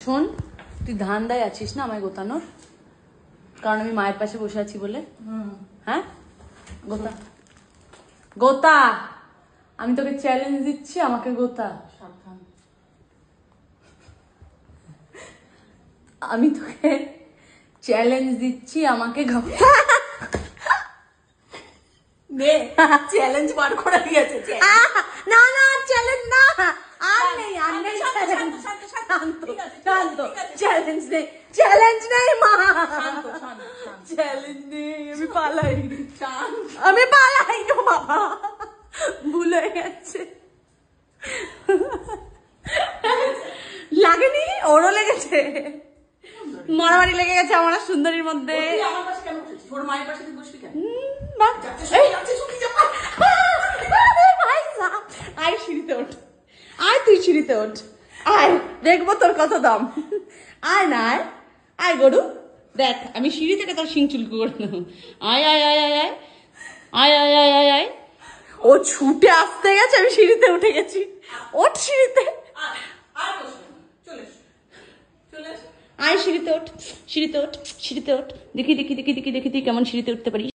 শোন, তুই ধান্দায় আছিস না আমায় গোতানোর, কারণ আমি মায়ের পাশে বসে আছি বলে। হ্যাঁ গোতা গোতা, আমি তোকে চ্যালেঞ্জ দিচ্ছি, আমাকে গোতা। আমি তোকে চ্যালেঞ্জ দিচ্ছি, আমাকে চ্যালেঞ্জ বার করে দিয়েছে। না না চ্যালেঞ্জ না, আর নেই আর নেই চ্যালেঞ্জ নেই, চ্যালেঞ্জ নেই মা, চ্যালেঞ্জ নেই, আমি পালাই, আমি পালাই গো বাবা, ভুল হয়ে গেছে। লাগেনি? ওরও লেগেছে, মারামারি লেগে গেছে আমার আর সুন্দরীর মধ্যে। আয় সিঁড়িতে ওঠ, আয় তুই সিঁড়িতে ওঠ, আয় দেখবো তোর কত দাম। আয় না আয়, আয় গরু, দেখ আমি সিঁড়ি থেকে তোর শিং চুলকু করে নেবো। আয় আয় আয় আয় আয় আয় আয় আয় আয় আয়। ও ছুটে আসতে গেছে, আমি সিঁড়িতে উঠে গেছি। ওঠ সিঁড়িতে, আয় সিঁড়িতে ওঠ, সিঁড়িতে ওঠ, সিঁড়িতে ওঠ, দেখি দেখি দেখি দেখি দেখি তুই কেমন সিঁড়িতে উঠতে পারিস।